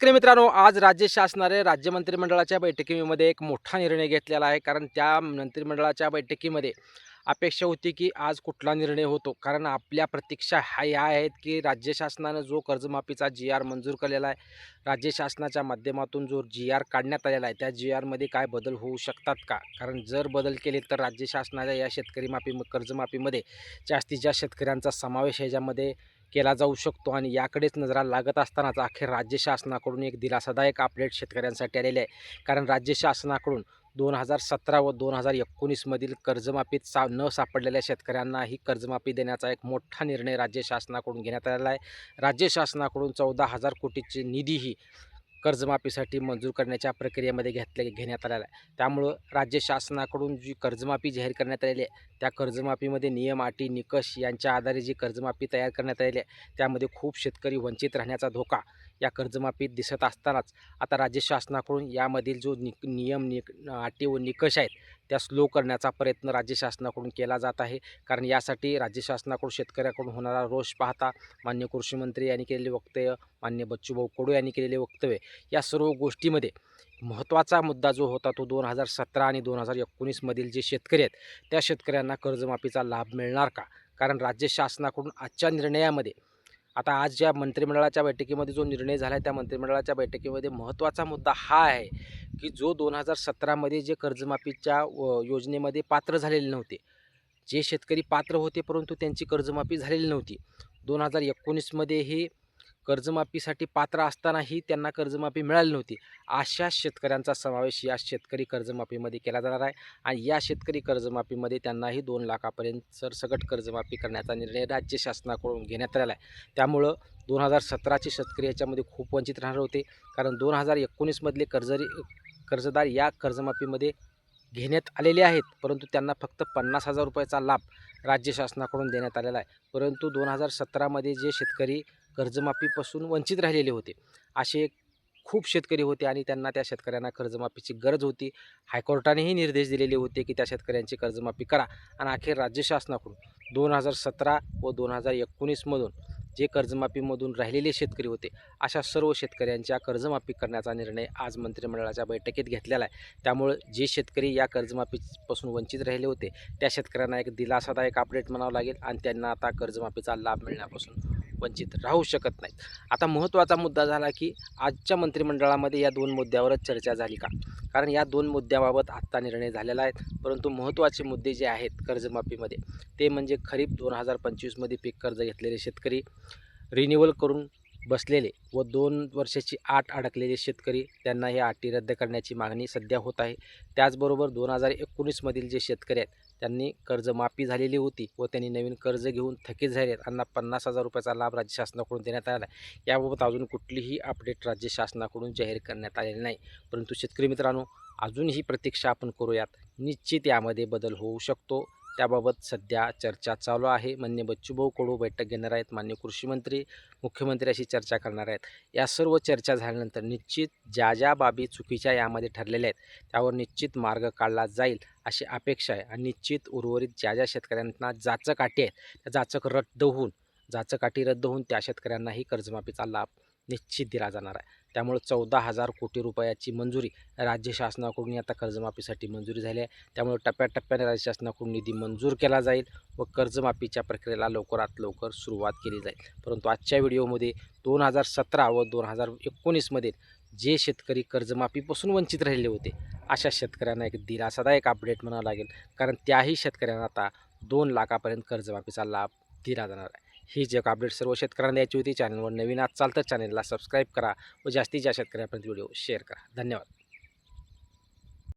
शेतकरी मित्रांनो, आज राज्य शासनाने राज्य मंत्रिमंडळाच्या बैठकीमध्ये एक मोठा निर्णय घेतलेला आहे. कारण त्या मंत्रिमंडळाच्या बैठकीमध्ये अपेक्षा होती, की आज कुठला निर्णय होतो. कारण आपल्या प्रतीक्षा ह्या आहेत, की राज्य शासनानं जो कर्जमाफीचा जी-आर मंजूर केलेला आहे, राज्य शासनाच्या माध्यमातून जो जी-आर काढण्यात आलेला आहे, त्या जी-आरमध्ये काय बदल होऊ शकतात का? कारण जर बदल केले तर राज्य शासनाच्या या कर्जमाफीमध्ये जास्तीत जास्त शेतकऱ्यांचा समावेश ह्याच्यामध्ये केला जाऊ शकतो आणि याकडेच नजरा लागत असतानाच अखेर राज्य शासनाकडून एक दिलासादायक अपडेट शेतकऱ्यांसाठी आलेले आहे. कारण राज्य शासनाकडून 2017 व 2019 मधील कर्जमाफीत न सापडलेल्या शेतकऱ्यांना ही कर्जमाफी देण्याचा एक मोठा निर्णय राज्य शासनाकडून घेण्यात आलेला आहे. राज्य शासनाकडून 14,000 कोटीची निधीही कर्जमाफीसाठी मंजूर करण्याच्या प्रक्रियेमध्ये घेण्यात आलेला आहे. त्यामुळं राज्य शासनाकडून जी कर्जमाफी जाहीर करण्यात आलेली आहे, त्या कर्जमाफीमध्ये नियम, अटी, निकष यांच्या आधारे जी कर्जमाफी तयार करण्यात आलेली आहे, त्यामध्ये खूप शेतकरी वंचित राहण्याचा धोका या कर्जमाफीत दिसत असतानाच आता राज्य शासनाकडून यामधील जो नियम, अटी व निकष आहेत, त्या स्लो करण्याचा प्रयत्न राज्य शासनाकडून केला जात आहे. कारण यासाठी राज्य शासनाकडून शेतकऱ्याकडून होणारा रोष पाहता माननीय कृषी मंत्री यांनी केलेले वक्तव्य, माननीय बच्चूभाऊ कडू यांनी केलेले वक्तव्य, या सर्व गोष्टीमध्ये महत्त्वाचा मुद्दा जो होता तो 2017 आणि 2019 मधील जे शेतकरी आहेत, त्या शेतकऱ्यांना कर्जमाफीचा लाभ मिळणार का? कारण राज्य शासनाकडून आजच्या निर्णयामध्ये आता आज ज्या मंत्रिमंडळाच्या बैठकीमध्ये जो निर्णय झाला आहे, त्या मंत्रिमंडळाच्या बैठकीमध्ये महत्त्वाचा मुद्दा हा आहे, की जो 2017 मध्ये जे कर्जमाफीच्या योजनेमध्ये पात्र झालेले नव्हते, जे शेतकरी पात्र होते परंतु त्यांची कर्जमाफी झालेली नव्हती. 2019 मध्येही कर्जमाफीसाठी पात्र असतानाही त्यांना कर्जमाफी मिळाली नव्हती. अशा शेतकऱ्यांचा समावेश या शेतकरी कर्जमाफीमध्ये केला जाणार आहे आणि या शेतकरी कर्जमाफीमध्ये त्यांनाही 2 लाखापर्यंत सरसकट कर्जमाफी करण्याचा निर्णय राज्य शासनाकडून घेण्यात आलेला आहे. त्यामुळं 2017चे शेतकरी याच्यामध्ये खूप वंचित राहणार होते. कारण 2019 मधले कर्जदार या कर्जमाफीमध्ये घेण्यात आलेले आहेत, परंतु त्यांना फक्त 50,000 रुपयाचा लाभ राज्य शासनाकडून देण्यात आलेला आहे. परंतु 2017 मध्ये जे शेतकरी कर्जमाफीपासून वंचित राहिलेले होते, असे खूप शेतकरी होते आणि त्यांना त्या शेतकऱ्यांना कर्जमाफीची गरज होती. हायकोर्टानेही निर्देश दिलेले होते, की त्या शेतकऱ्यांची कर्जमाफी करा आणि अखेर राज्य शासनाकडून 2017 व 2019 मधून जे कर्जमाफीमधून राहिलेले शेतकरी होते, अशा सर्व शेतकऱ्यांच्या कर्जमाफी करण्याचा निर्णय आज मंत्रिमंडळाच्या बैठकीत घेतलेला आहे. त्यामुळे जे शेतकरी या कर्जमाफीपासून वंचित राहिले होते, त्या शेतकऱ्यांना एक दिलासादायक अपडेट म्हणावं लागेल आणि त्यांना आता कर्जमाफीचा लाभ मिळण्यापासून वंचित राहू शकत नाहीत. आता महत्त्वाचा मुद्दा झाला, की आजच्या मंत्रिमंडळामध्ये या 2 मुद्द्यावरच चर्चा झाली का? कारण या 2 मुद्द्याबाबत आत्ता निर्णय झालेला आहे. परंतु महत्त्वाचे मुद्दे जे आहेत कर्जमाफीमध्ये, ते म्हणजे खरीप 2025 मध्ये पीक कर्ज घेतलेले शेतकरी, रिन्युअल करून बसलेले व 2 वर्षाची अट अडकलेले शेतकरी, त्यांना ह्या अटी रद्द करण्याची मागणी सध्या होत आहे. त्याचबरोबर 2019 मधील जे शेतकरी आहेत, त्यांनी कर्जमाफी झालेली होती व त्यांनी नवीन कर्ज घेऊन थकीत झाले आहेत, त्यांना 50,000 रुपयाचा लाभ राज्य शासनाकडून देण्यात आला आहे. याबाबत अजून कुठलीही अपडेट राज्य शासनाकडून जाहीर करण्यात आलेली नाही. परंतु शेतकरी मित्रांनो, अजूनही प्रतीक्षा आपण करूयात. निश्चित यामध्ये बदल होऊ शकतो. त्याबाबत सध्या चर्चा चालू आहे. माननीय बच्चूभाऊ कडू बैठक घेणार आहेत. माननीय कृषी मंत्री, मुख्यमंत्री अशी चर्चा करणार आहेत. या सर्व चर्चा झाल्यानंतर निश्चित ज्या ज्या बाबी चुकीच्या यामध्ये ठरलेल्या आहेत, त्यावर निश्चित मार्ग काढला जाईल अशी अपेक्षा आहे. आणि निश्चित उर्वरित ज्या ज्या शेतकऱ्यांना जाचक अटी आहेत, त्या जाचक अटी रद्द होऊन त्या शेतकऱ्यांनाही कर्जमाफीचा लाभ निश्चित दिला जाणार आहे. त्यामुळे 14,000 कोटी रुपयाची मंजुरी राज्य शासनाकडून आता कर्जमाफीसाठी मंजुरी झाली आहे. त्यामुळे टप्प्याटप्प्याने राज्य शासनाकडून निधी मंजूर केला जाईल व कर्जमाफीच्या प्रक्रियेला लवकरात लवकर सुरुवात केली जाईल. परंतु आजच्या व्हिडिओमध्ये 2017 व 2019 मध्ये जे शेतकरी कर्जमाफीपासून वंचित राहिलेले होते, अशा शेतकऱ्यांना एक दिलासादायक अपडेट म्हणावं लागेल. कारण त्याही शेतकऱ्यांना आता 2 लाखापर्यंत कर्जमाफीचा लाभ दिला जाणार आहे. ही जग अपडेट सर्व शेतकऱ्यांना द्यायची होती. चॅनलवर नवीन असाल तर चॅनलला सबस्क्राईब करा व जास्तीत जास्त शेतकऱ्यांपर्यंत व्हिडिओ शेअर करा. धन्यवाद.